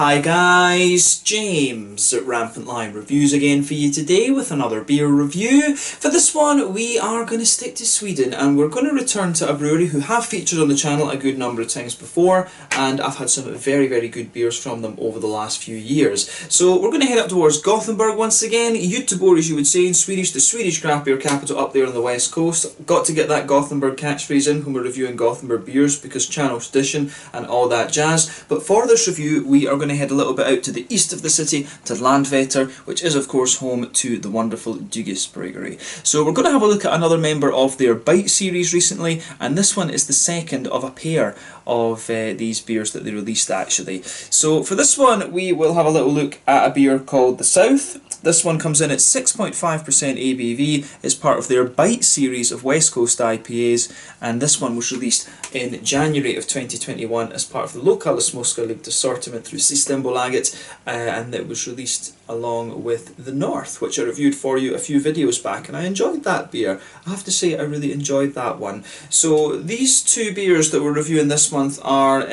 Hi guys, James at RampantLionReviews again for you today with another beer review. For this one we are going to stick to Sweden and we're going to return to a brewery who have featured on the channel a good number of times before, and I've had some very good beers from them over the last few years. So we're going to head up towards Gothenburg once again, Göteborg as you would say in Swedish, the Swedish craft beer capital up there on the west coast. Got to get that Gothenburg catchphrase in when we're reviewing Gothenburg beers because channel tradition and all that jazz. But for this review we are going to head a little bit out to the east of the city to Landvetter, which is of course home to the wonderful Bryggeri. So we're going to have a look at another member of their Bite series recently, and this one is the second of a pair of these beers that they released actually. So for this one we will have a little look at a beer called the South. This one comes in at 6.5% ABV, is part of their Bite series of West Coast IPAs, and this one was released in January of 2021 as part of the Lokala Småskaligt assortment through Systembolaget, and it was released along with the North, which I reviewed for you a few videos back, and I enjoyed that beer. I have to say I really enjoyed that one. So these two beers that we're reviewing this month are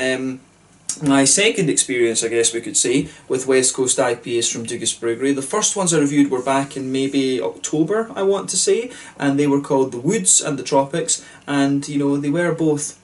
my second experience, I guess we could say, with West Coast IPAs from Bryggeri. The first ones I reviewed were back in maybe October, I want to say, and they were called the Woods and the Tropics, and you know, they were both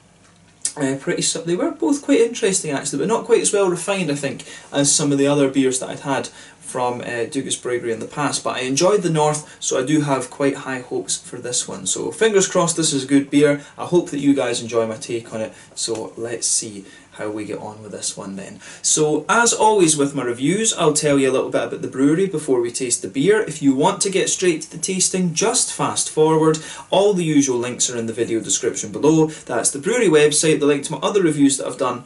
they were both quite interesting actually, but not quite as well refined I think as some of the other beers that I'd had from Bryggeri in the past. But I enjoyed the North, so I do have quite high hopes for this one. So fingers crossed this is a good beer. I hope that you guys enjoy my take on it, so let's see how we get on with this one then. So as always with my reviews, I'll tell you a little bit about the brewery before we taste the beer. If you want to get straight to the tasting, just fast forward. All the usual links are in the video description below. That's the brewery website, the link to my other reviews that I've done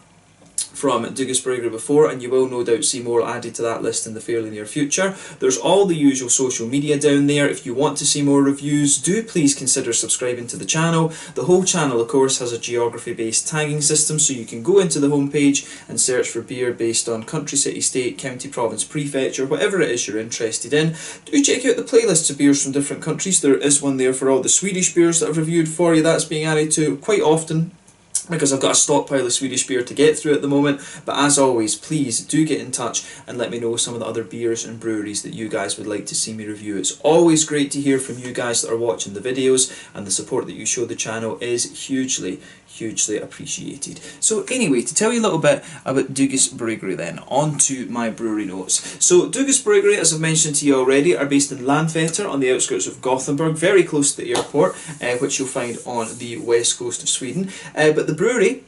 from Bryggeri before, and you will no doubt see more added to that list in the fairly near future. There's all the usual social media down there. If you want to see more reviews, do please consider subscribing to the channel. The whole channel of course has a geography based tagging system, so you can go into the homepage and search for beer based on country, city, state, county, province, prefecture, whatever it is you're interested in. Do check out the playlists of beers from different countries. There is one there for all the Swedish beers that I've reviewed for you. That's being added to quite often because I've got a stockpile of Swedish beer to get through at the moment. But as always, please do get in touch and let me know some of the other beers and breweries that you guys would like to see me review. It's always great to hear from you guys that are watching the videos, and the support that you show the channel is hugely appreciated. So anyway, to tell you a little bit about Bryggeri then, on to my brewery notes. So Bryggeri, as I've mentioned to you already, are based in Landvetter on the outskirts of Gothenburg, very close to the airport, which you'll find on the west coast of Sweden. But the brewery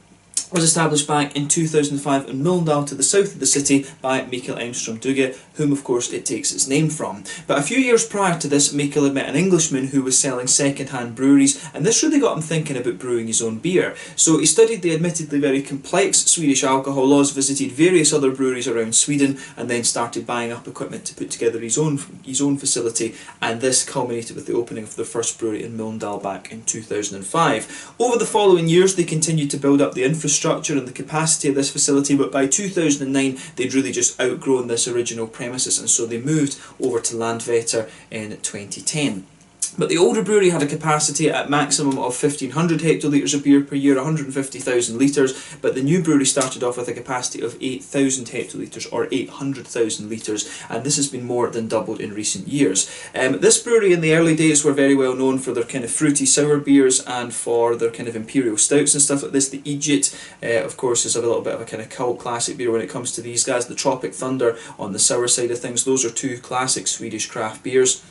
was established back in 2005 in Mölndal to the south of the city by Mikael Engström Dugge, whom of course it takes its name from. But a few years prior to this, Mikael had met an Englishman who was selling second-hand breweries, and this really got him thinking about brewing his own beer. So he studied the admittedly very complex Swedish alcohol laws, visited various other breweries around Sweden, and then started buying up equipment to put together his own facility, and this culminated with the opening of the first brewery in Mölndal back in 2005. Over the following years they continued to build up the infrastructure and the capacity of this facility, but by 2009 they'd really just outgrown this original premises, and so they moved over to Landvetter in 2010. But the older brewery had a capacity at maximum of 1,500 hectolitres of beer per year, 150,000 litres, but the new brewery started off with a capacity of 8,000 hectolitres or 800,000 litres, and this has been more than doubled in recent years. This brewery in the early days were very well known for their kind of fruity sour beers and for their kind of imperial stouts and stuff like this. The Egypt, of course, is a little bit of a kind of cult classic beer when it comes to these guys. The Tropic Thunder on the sour side of things. Those are two classic Swedish craft beers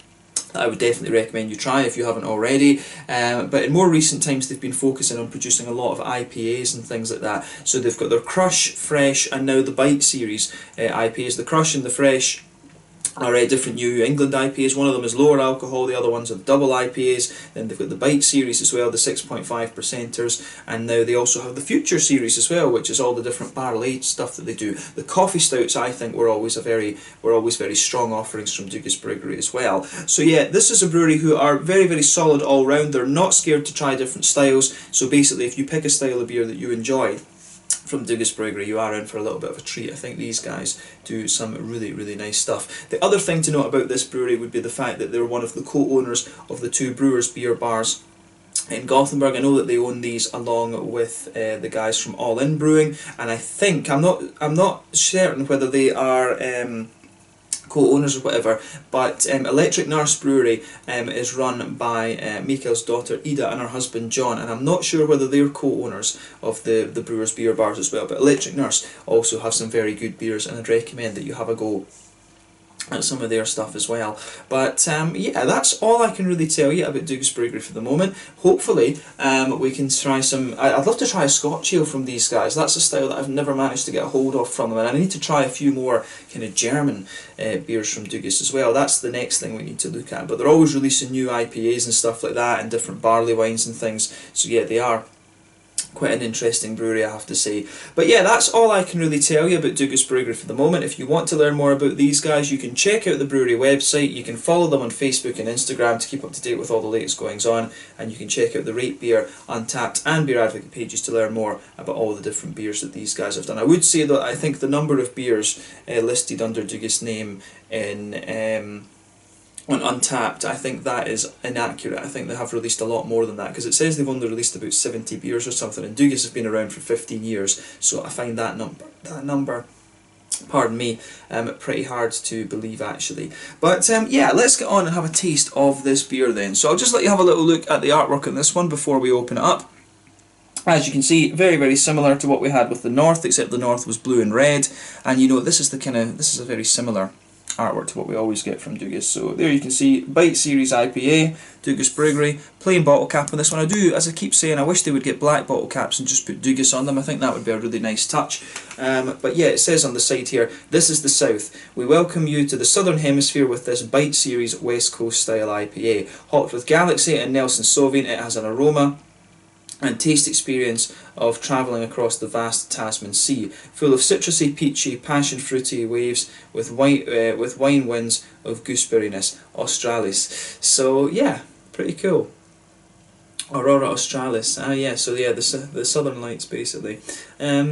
I would definitely recommend you try if you haven't already. But in more recent times they've been focusing on producing a lot of IPAs and things like that. So they've got their Crush, Fresh and now the Bite series IPAs. The Crush and the Fresh are different New England IPAs. One of them is lower alcohol, the other ones are double IPAs. Then they've got the Bite series as well, the 6.5%ers, and now they also have the Future series as well, which is all the different barrel aged stuff that they do. The coffee stouts I think were always very strong offerings from Bryggeri as well. So yeah, this is a brewery who are very solid all round. They're not scared to try different styles. So basically if you pick a style of beer that you enjoy from Bryggeri, you are in for a little bit of a treat. I think these guys do some really nice stuff. The other thing to note about this brewery would be the fact that they're one of the co-owners of the two Brewers Beer Bars in Gothenburg. I know that they own these along with the guys from All In Brewing, and I think I'm not certain whether they are co-owners or whatever, but Electric Nurse Brewery is run by Mikael's daughter Ida and her husband John, and I'm not sure whether they're co-owners of the Brewers Beer Bars as well, but Electric Nurse also have some very good beers, and I'd recommend that you have a go at some of their stuff as well. But yeah, that's all I can really tell you about Douglas Brewery for the moment. Hopefully we can try some... I'd love to try a Scotch ale from these guys. That's a style that I've never managed to get a hold of from them, and I need to try a few more kind of German beers from Douglas as well. That's the next thing we need to look at. But they're always releasing new IPAs and stuff like that, and different barley wines and things. So yeah, they are quite an interesting brewery, I have to say. But yeah, that's all I can really tell you about Douglas Brewery for the moment. If you want to learn more about these guys, you can check out the brewery website, you can follow them on Facebook and Instagram to keep up to date with all the latest goings on, and you can check out the Rate Beer, Untappd and Beer Advocate pages to learn more about all the different beers that these guys have done. I would say that I think the number of beers listed under Douglas' name in on Untappd, I think that is inaccurate. I think they have released a lot more than that, because it says they've only released about 70 beers or something, and Douglas has been around for 15 years, so I find that number, pardon me, pretty hard to believe actually. But yeah, let's get on and have a taste of this beer then. So I'll just let you have a little look at the artwork on this one before we open it up. As you can see, very, very similar to what we had with the North, except the North was blue and red, and you know, this is a very similar artwork to what we always get from Douglas. So there you can see Bite Series IPA, Douglas Brewery, plain bottle cap on this one. I do, as I keep saying, I wish they would get black bottle caps and just put Douglas on them. I think that would be a really nice touch. But yeah, it says on the side here, this is the South. We welcome you to the Southern Hemisphere with this Bite Series West Coast style IPA. Hopped with Galaxy and Nelson Sauvin, it has an aroma and taste experience of travelling across the vast Tasman Sea, full of citrusy, peachy, passion fruity waves with wine winds of gooseberryness. Australis. So yeah, pretty cool. Aurora Australis. Yeah. So yeah, the Southern Lights basically.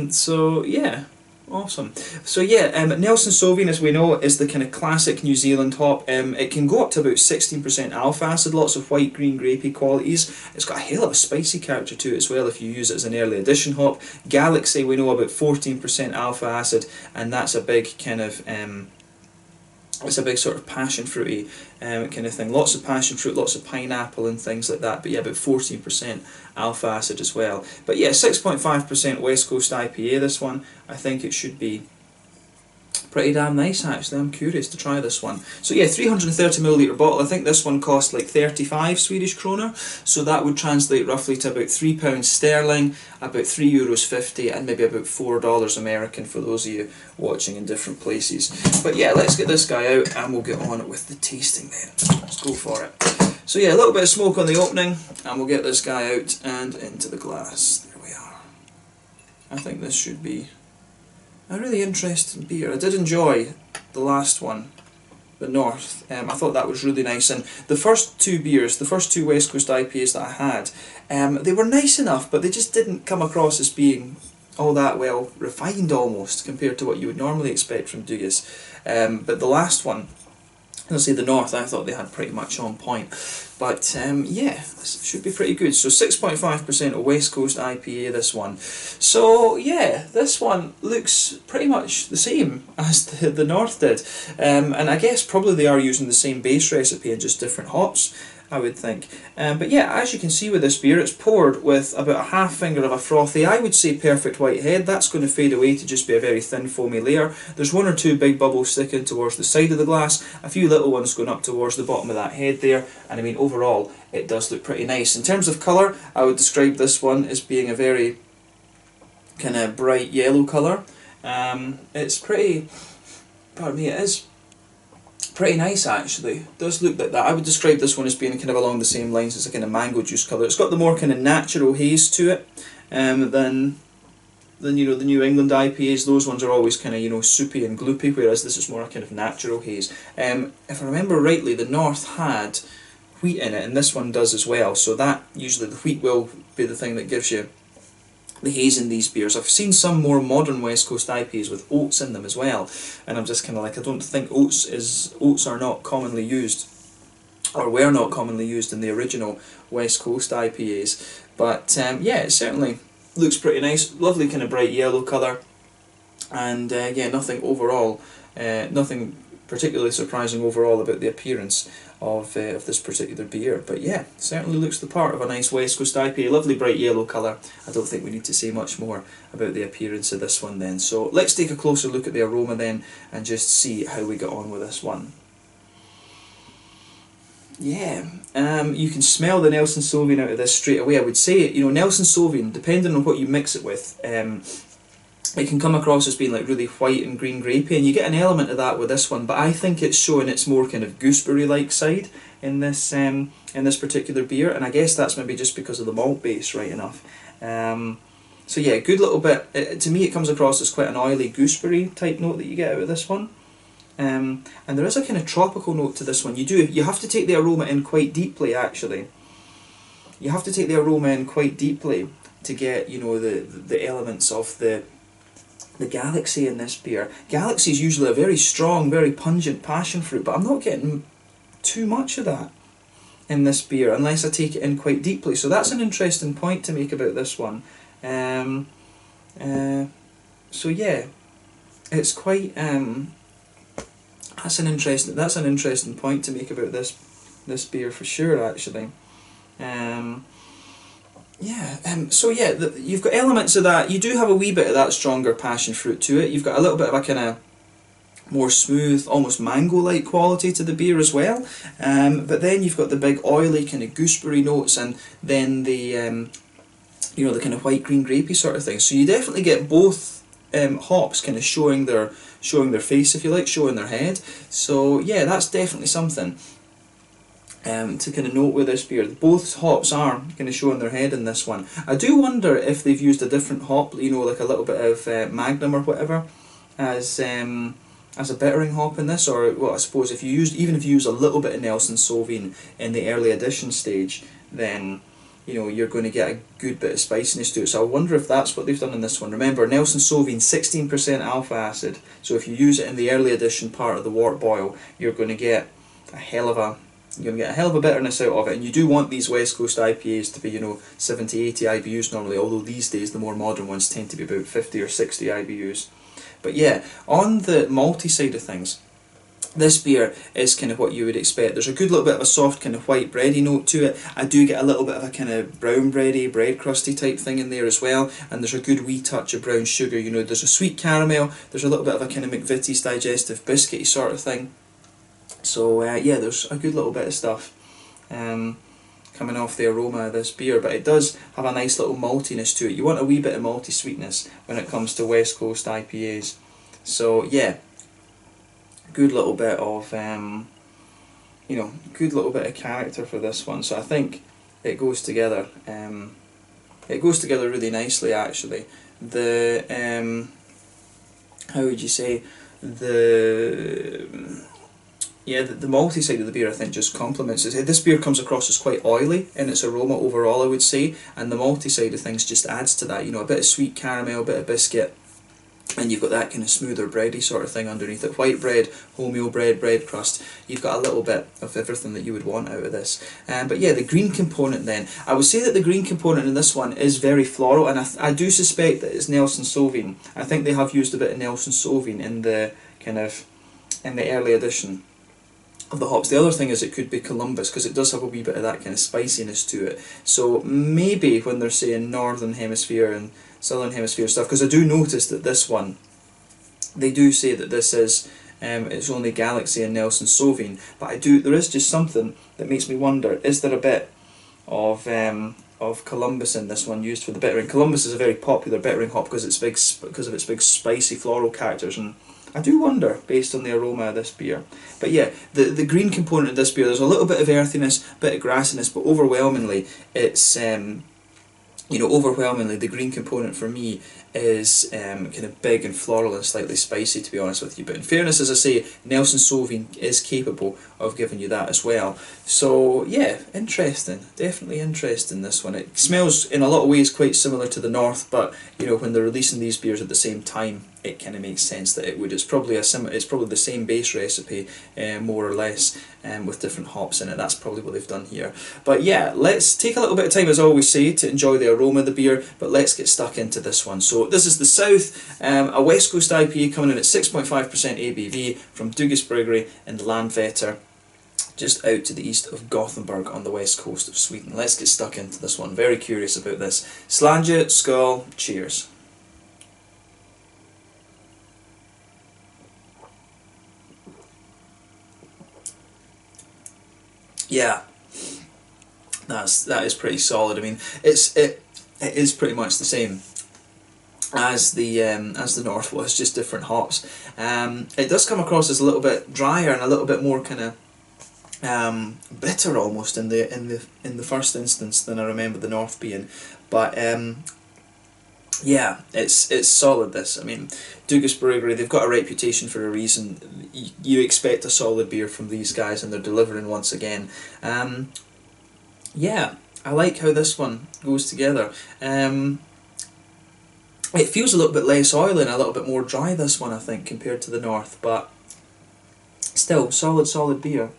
So yeah. Awesome. So yeah, Nelson Sauvin, as we know, is the kind of classic New Zealand hop. It can go up to about 16% alpha acid, lots of white, green, grapey qualities. It's got a hell of a spicy character to it as well if you use it as an early addition hop. Galaxy, we know, about 14% alpha acid, and that's a big kind of... it's a big sort of passion fruity kind of thing. Lots of passion fruit, lots of pineapple and things like that. But yeah, about 14% alpha acid as well. But yeah, 6.5% West Coast IPA, this one. I think it should be pretty damn nice actually. I'm curious to try this one. So yeah, 330ml bottle. I think this one cost like 35 Swedish kroner. So that would translate roughly to about £3 sterling, about €3.50, and maybe about $4 American for those of you watching in different places. But yeah, let's get this guy out and we'll get on with the tasting then. Let's go for it. So yeah, a little bit of smoke on the opening, and we'll get this guy out and into the glass. There we are. I think this should be a really interesting beer. I did enjoy the last one, the North. I thought that was really nice, and the first two beers, the first two West Coast IPAs that I had, they were nice enough, but they just didn't come across as being all that well refined almost, compared to what you would normally expect from Douglas. But the last one, I'll say the North, I thought they had pretty much on point. But yeah, this should be pretty good. So 6.5% of West Coast IPA, this one. So yeah, this one looks pretty much the same as the North did. And I guess probably they are using the same base recipe and just different hops, I would think. But yeah, as you can see with this beer, it's poured with about a half finger of a frothy, I would say perfect white head. That's going to fade away to just be a very thin foamy layer. There's one or two big bubbles sticking towards the side of the glass, a few little ones going up towards the bottom of that head there, and I mean overall it does look pretty nice. In terms of colour, I would describe this one as being a very kind of bright yellow colour. It's pretty, pardon me, it is pretty nice actually. It does look like that. I would describe this one as being kind of along the same lines as a kind of mango juice colour. It's got the more kind of natural haze to it than you know the New England IPAs. Those ones are always kind of, you know, soupy and gloopy, whereas this is more a kind of natural haze. If I remember rightly, the North had wheat in it, and this one does as well. So that usually the wheat will be the thing that gives you the haze in these beers. I've seen some more modern West Coast IPAs with oats in them as well, and I'm just kind of like, I don't think oats are not commonly used or were not commonly used in the original West Coast IPAs. But yeah, it certainly looks pretty nice. Lovely kind of bright yellow colour, and yeah, nothing overall, nothing particularly surprising overall about the appearance of this particular beer. But yeah, certainly looks the part of a nice West Coast IPA. Lovely bright yellow colour. I don't think we need to say much more about the appearance of this one then. So let's take a closer look at the aroma then and just see how we get on with this one. Yeah, you can smell the Nelson Sauvin out of this straight away. I would say, you know, Nelson Sauvin, depending on what you mix it with, it can come across as being like really white and green grapey, and you get an element of that with this one. But I think it's showing its more kind of gooseberry-like side in this particular beer, and I guess that's maybe just because of the malt base, right enough. So yeah, good little bit. To me, it comes across as quite an oily gooseberry type note that you get out of this one. And there is a kind of tropical note to this one. You have to take the aroma in quite deeply, actually. You have to take the aroma in quite deeply to get, you know, the elements of the Galaxy in this beer. Galaxy is usually a very strong, very pungent passion fruit, but I'm not getting too much of that in this beer unless I take it in quite deeply. So that's an interesting point to make about this one. So yeah, it's quite. That's an interesting point to make about this beer for sure, actually. So yeah, you've got elements of that. You do have a wee bit of that stronger passion fruit to it. You've got a little bit of a kind of more smooth, almost mango-like quality to the beer as well. But then you've got the big oily kind of gooseberry notes, and then the you know, the kind of white green grapey sort of thing. So you definitely get both hops kind of showing their face, if you like, showing their head. So yeah, that's definitely something to kind of note with this beer. Both hops are kind of showing their head in this one. I do wonder if they've used a different hop, you know, like a little bit of Magnum or whatever, as a bittering hop in this, or well, I suppose if you use a little bit of Nelson Sauvin in the early addition stage, then you know you're going to get a good bit of spiciness to it. So I wonder if that's what they've done in this one. Remember, Nelson Sauvin 16% alpha acid, so if you use it in the early addition part of the wort boil, you're going to get a hell of a bitterness out of it. And you do want these West Coast IPAs to be, you know, 70, 80 IBUs normally, although these days the more modern ones tend to be about 50 or 60 IBUs. But yeah, on the malty side of things, this beer is kind of what you would expect. There's a good little bit of a soft kind of white bready note to it. I do get a little bit of a kind of brown bready, bread crusty type thing in there as well. And there's a good wee touch of brown sugar. You know, there's a sweet caramel. There's a little bit of a kind of McVitie's digestive biscuity sort of thing. So yeah, there's a good little bit of stuff coming off the aroma of this beer, but it does have a nice little maltiness to it. You want a wee bit of malty sweetness when it comes to West Coast IPAs. So yeah, good little bit of you know, good little bit of character for this one. So I think it goes together. It goes together really nicely, actually. The how would you say, the malty side of the beer I think just complements it. This beer comes across as quite oily in its aroma overall, I would say, and the malty side of things just adds to that. You know, a bit of sweet caramel, a bit of biscuit, and you've got that kind of smoother bready sort of thing underneath it. White bread, wholemeal bread, bread crust. You've got a little bit of everything that you would want out of this. But yeah, the green component then. I would say that the green component in this one is very floral, and I do suspect that it's Nelson Sauvin. I think they have used a bit of Nelson Sauvin in the early edition of the hops. The other thing is it could be Columbus, because it does have a wee bit of that kind of spiciness to it. So maybe when they're saying Northern Hemisphere and Southern Hemisphere stuff, because I do notice that this one, they do say that this is it's only Galaxy and Nelson Sauvin, but there is just something that makes me wonder, is there a bit of Columbus in this one used for the bittering? Columbus is a very popular bittering hop because of its big spicy floral characters, and I do wonder, based on the aroma of this beer. But yeah, the green component of this beer, there's a little bit of earthiness, a bit of grassiness, but overwhelmingly it's you know, overwhelmingly the green component for me is kind of big and floral and slightly spicy, to be honest with you. But in fairness, as I say, Nelson Sauvin is capable of giving you that as well. So yeah, interesting, definitely interesting, this one. It smells in a lot of ways quite similar to the North, but you know, when they're releasing these beers at the same time, it kind of makes sense that it would. It's probably it's probably the same base recipe, more or less, with different hops in it. That's probably what they've done here. But yeah, let's take a little bit of time, as I always say, to enjoy the aroma of the beer, but let's get stuck into this one. So this is the South, a West Coast IPA coming in at 6.5% ABV from Dugas Brewery in Landvetter, just out to the east of Gothenburg on the west coast of Sweden. Let's get stuck into this one. Very curious about this. Slange, skål, cheers. Yeah, that is pretty solid. I mean, it is pretty much the same as the North was, just different hops. It does come across as a little bit drier and a little bit more kind of bitter almost in the first instance than I remember the North being, but yeah, it's solid. This, I mean, Dugas Brewery, they've got a reputation for a reason. You expect a solid beer from these guys, and they're delivering once again. Yeah, I like how this one goes together. It feels a little bit less oily and a little bit more dry, this one, I think, compared to the North, but still, solid beer.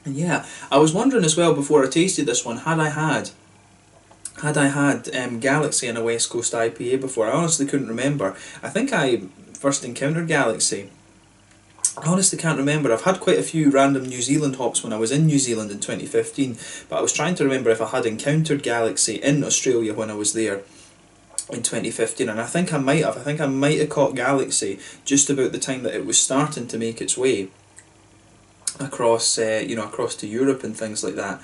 And yeah, I was wondering as well before I tasted this one, had I had Galaxy in a West Coast IPA before? I honestly couldn't remember. I think I first encountered Galaxy, I honestly can't remember. I've had quite a few random New Zealand hops when I was in New Zealand in 2015, but I was trying to remember if I had encountered Galaxy in Australia when I was there in 2015, and I think I might have. I think I might have caught Galaxy just about the time that it was starting to make its way across, across to Europe and things like that.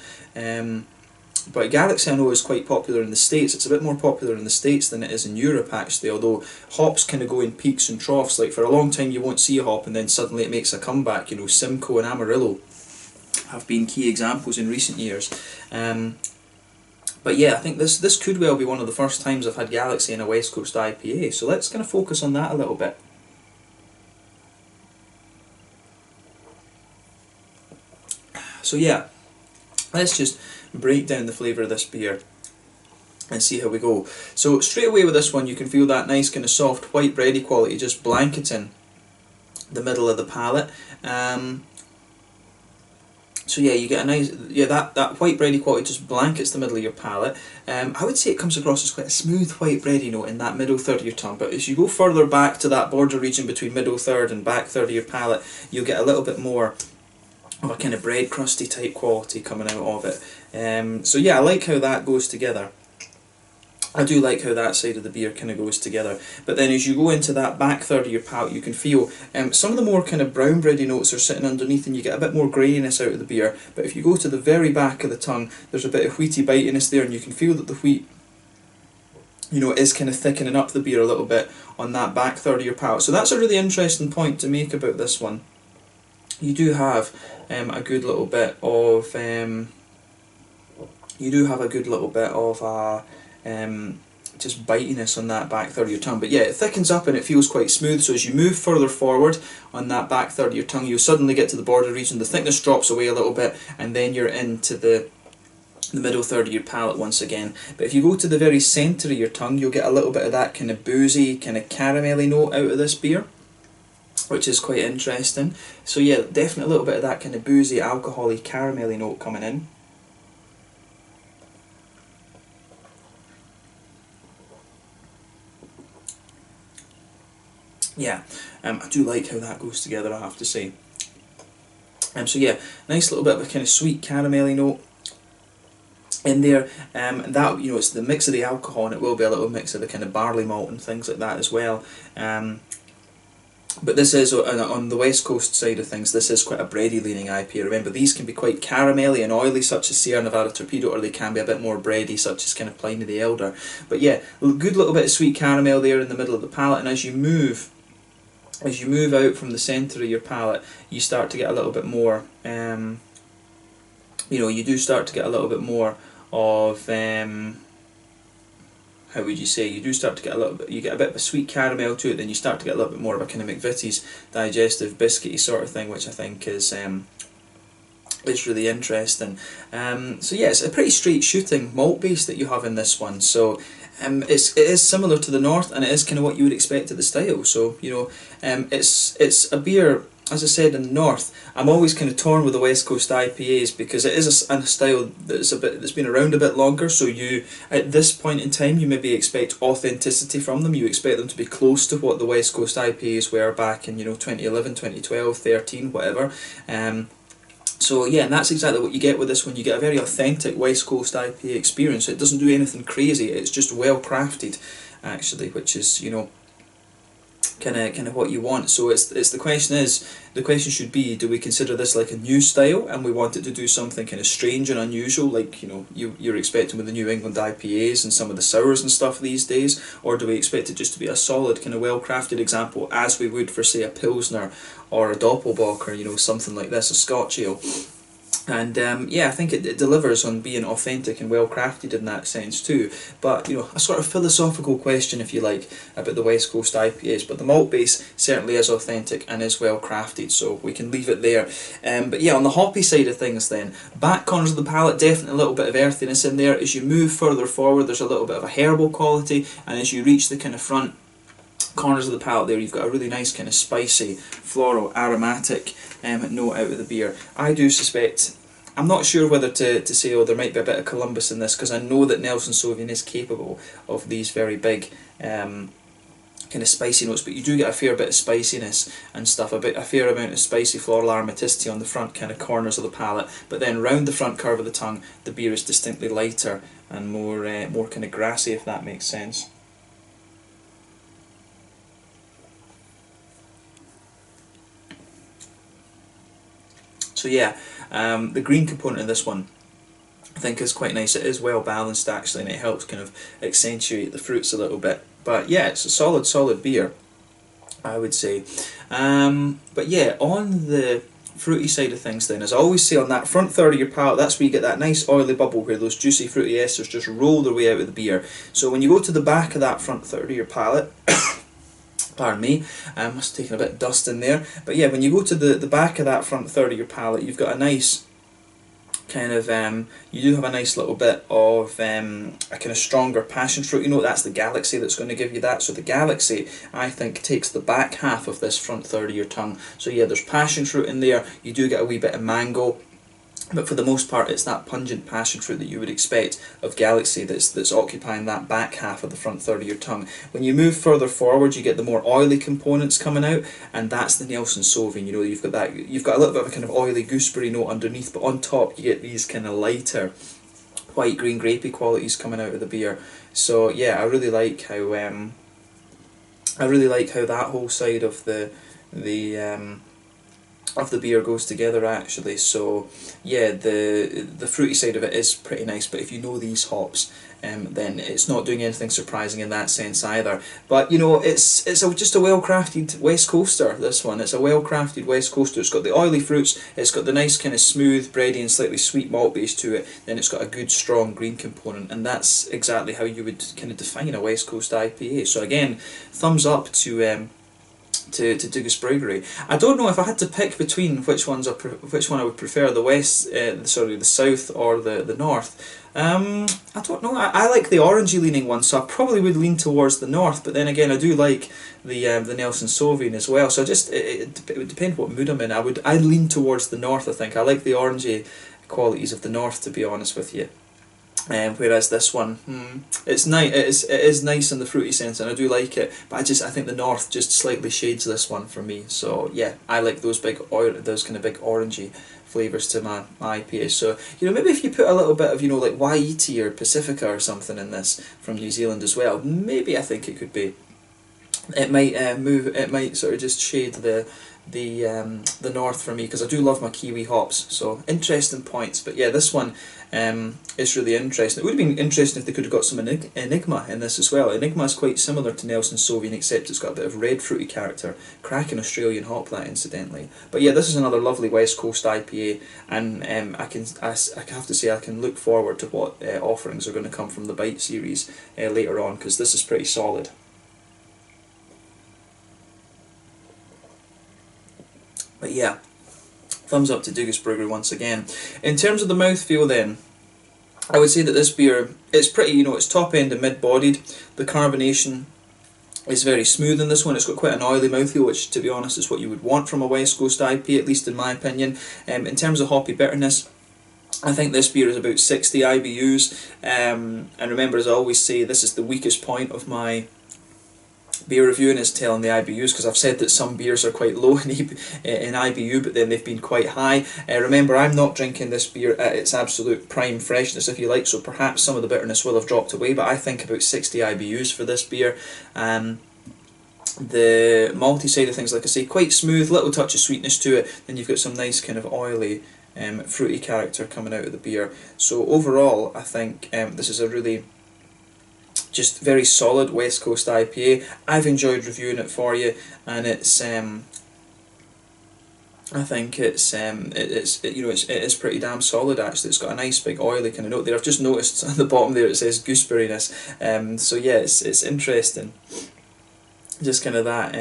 But Galaxy, I know, is quite popular in the States. It's a bit more popular in the States than it is in Europe, actually, although hops kind of go in peaks and troughs. Like, for a long time you won't see a hop and then suddenly it makes a comeback. You know, Simcoe and Amarillo have been key examples in recent years. But yeah, I think this could well be one of the first times I've had Galaxy in a West Coast IPA, so let's kind of focus on that a little bit. So yeah, let's just break down the flavour of this beer and see how we go. So straight away with this one, you can feel that nice kind of soft white bready quality just blanketing the middle of the palate. So yeah, you get a nice, that white bready quality just blankets the middle of your palate. I would say it comes across as quite a smooth white bready note in that middle third of your tongue, but as you go further back to that border region between middle third and back third of your palate, you'll get a little bit more of a kind of bread crusty type quality coming out of it. So yeah, I like how that goes together. I do like how that side of the beer kind of goes together. But then as you go into that back third of your palate, you can feel some of the more kind of brown bready notes are sitting underneath, and you get a bit more graininess out of the beer. But if you go to the very back of the tongue, there's a bit of wheaty bitiness there, and you can feel that the wheat, you know, is kind of thickening up the beer a little bit on that back third of your palate. So that's a really interesting point to make about this one. You do have a good little bit of just bitiness on that back third of your tongue. But yeah, it thickens up and it feels quite smooth, so as you move further forward on that back third of your tongue, you'll suddenly get to the border region, the thickness drops away a little bit, and then you're into the middle third of your palate once again. But if you go to the very centre of your tongue, you'll get a little bit of that kind of boozy, kind of caramelly note out of this beer, which is quite interesting. So yeah, definitely a little bit of that kind of boozy, alcohol-y, caramelly note coming in. Yeah, I do like how that goes together, I have to say. So yeah, nice little bit of a kind of sweet caramelly note in there. That, you know, it's the mix of the alcohol, and it will be a little mix of the kind of barley malt and things like that as well. But this is, on the west coast side of things, this is quite a bready leaning IPA. Remember, these can be quite caramelly and oily, such as Sierra Nevada Torpedo, or they can be a bit more bready, such as kind of Pliny the Elder. But yeah, good little bit of sweet caramel there in the middle of the palate, and as you move out from the centre of your palate, you start to get a little bit more, you do start to get a little bit more of, how would you say, you do start to get a little bit, you get a bit of a sweet caramel to it, then you start to get a little bit more of a kind of McVitie's digestive biscuity sort of thing, which I think is It's really interesting. So yeah, it's a pretty straight shooting malt base that you have in this one. So it is similar to the North, and it is kind of what you would expect of the style. So you know, it's a beer. As I said, in the North, I'm always kind of torn with the West Coast IPAs because it is a style that's been around a bit longer. So you, at this point in time, you maybe expect authenticity from them. You expect them to be close to what the West Coast IPAs were back in 2011, 2012, 13, whatever. So yeah, and that's exactly what you get with this one. You get a very authentic West Coast IPA experience. It doesn't do anything crazy. It's just well crafted, actually, which is kind of what you want. So it's the question should be, do we consider this like a new style and we want it to do something kind of strange and unusual, like you're expecting with the New England IPAs and some of the sours and stuff these days, or do we expect it just to be a solid kind of well crafted example as we would for say a Pilsner or a Doppelbocker, something like this, a Scotch ale. And yeah, I think it delivers on being authentic and well crafted in that sense too. But a sort of philosophical question, if you like, about the West Coast IPAs. But the malt base certainly is authentic and is well crafted, so we can leave it there. But yeah, on the hoppy side of things, then back corners of the palate, definitely a little bit of earthiness in there. As you move further forward, there's a little bit of a herbal quality, and as you reach the kind of front corners of the palate there, you've got a really nice kind of spicy, floral, aromatic note out of the beer. I do suspect, I'm not sure whether to say, oh, there might be a bit of Columbus in this, because I know that Nelson Sauvin is capable of these very big kind of spicy notes, but you do get a fair bit of spiciness and stuff, a fair amount of spicy floral aromaticity on the front kind of corners of the palate, but then round the front curve of the tongue, the beer is distinctly lighter and more kind of grassy, if that makes sense. So yeah, the green component of this one I think is quite nice. It is well balanced actually, and it helps kind of accentuate the fruits a little bit. But yeah, it's a solid beer, I would say. But yeah, on the fruity side of things then, as I always say, on that front third of your palate, that's where you get that nice oily bubble where those juicy fruity esters just roll their way out of the beer. So when you go to the back of that front third of your palate, pardon me, I must have taken a bit of dust in there, but yeah, when you go to the back of that front third of your palate, you've got a nice kind of, you do have a nice little bit of a kind of stronger passion fruit. That's the Galaxy that's going to give you that. So the Galaxy, I think, takes the back half of this front third of your tongue. So yeah, there's passion fruit in there, you do get a wee bit of mango, but for the most part it's that pungent passion fruit that you would expect of Galaxy that's occupying that back half of the front third of your tongue. When you move further forward, you get the more oily components coming out, and that's the Nelson Sauvin. You've got a little bit of a kind of oily gooseberry note underneath, but on top you get these kind of lighter white green grapey qualities coming out of the beer. So yeah, I really like how that whole side of the beer goes together actually. So yeah, the fruity side of it is pretty nice, but if you know these hops, then it's not doing anything surprising in that sense either. But it's just a well crafted West Coaster, this one. It's a well crafted West Coaster. It's got the oily fruits, it's got the nice kind of smooth, bready and slightly sweet malt base to it, then it's got a good strong green component, and that's exactly how you would kind of define a West Coast IPA. So again, thumbs up to Dugas Brewery. I don't know if I had to pick between which one I would prefer, the south or the north. I don't know. I like the orangey leaning one, so I probably would lean towards the north. But then again, I do like the Nelson Sauvin as well. So it would depend what mood I'm in. I'd lean towards the north. I think I like the orangey qualities of the north, to be honest with you. Whereas this one, it's nice. It is nice in the fruity sense, and I do like it. But I think the north just slightly shades this one for me. So yeah, I like those kind of big orangey flavours to my IPA. So maybe if you put a little bit of like Waiheke or Pacifica or something in this from New Zealand as well, maybe I think it could be. It might It might sort of just shade the north for me, because I do love my Kiwi hops. So interesting points. But yeah, this one is really interesting. It would have been interesting if they could have got some Enigma in this as well. Enigma is quite similar to Nelson Sauvin, except it's got a bit of red fruity character. Cracking Australian hop, that, incidentally. But yeah, this is another lovely West Coast IPA, and I have to say I can look forward to what offerings are going to come from the Bite series later on, because this is pretty solid. But yeah, Thumbs up to Dugas Brewery once again. In terms of the mouthfeel then, I would say that this beer, it's pretty, you know, it's top end and mid-bodied. The carbonation is very smooth in this one. It's got quite an oily mouthfeel, which to be honest is what you would want from a West Coast IPA, at least in my opinion. In terms of hoppy bitterness, I think this beer is about 60 IBUs, and remember, as I always say, this is the weakest point of my beer reviewing, is telling the IBUs, because I've said that some beers are quite low in IBU, but then they've been quite high. Remember, I'm not drinking this beer at its absolute prime freshness, if you like, so perhaps some of the bitterness will have dropped away, but I think about 60 IBUs for this beer. The malty side of things, like I say, quite smooth, little touch of sweetness to it, then you've got some nice kind of oily, fruity character coming out of the beer. So overall, I think this is a really just very solid West Coast IPA. I've enjoyed reviewing it for you, and it's I think it is pretty damn solid actually. It's got a nice big oily kind of note there. I've just noticed on the bottom there it says gooseberryness. So yeah, it's interesting. Just kind of that.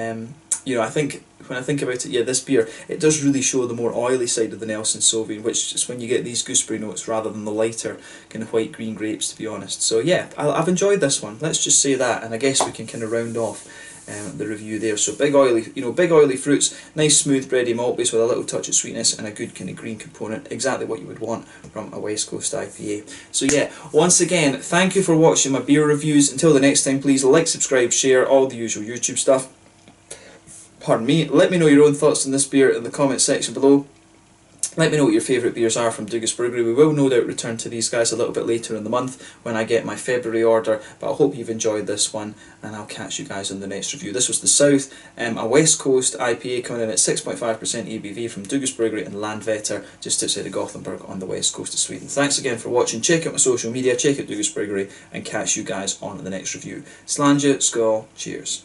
You know, I think when I think about it, yeah, this beer, it does really show the more oily side of the Nelson Sauvignon, which is when you get these gooseberry notes rather than the lighter kind of white green grapes, to be honest. So yeah, I've enjoyed this one. Let's just say that, and I guess we can kind of round off the review there. So big oily fruits, nice smooth bready malt base with a little touch of sweetness and a good kind of green component, exactly what you would want from a West Coast IPA. So yeah, once again, thank you for watching my beer reviews. Until the next time, please like, subscribe, share, all the usual YouTube stuff. Pardon me. Let me know your own thoughts on this beer in the comment section below. Let me know what your favourite beers are from Dugas Brewery. We will no doubt return to these guys a little bit later in the month when I get my February order, but I hope you've enjoyed this one, and I'll catch you guys in the next review. This was the South, a West Coast IPA coming in at 6.5% ABV from Dugas Brewery in Landvetter, just outside of Gothenburg on the west coast of Sweden. Thanks again for watching. Check out my social media, check out Dugas Brewery, and catch you guys on the next review. Slanja, skål, cheers.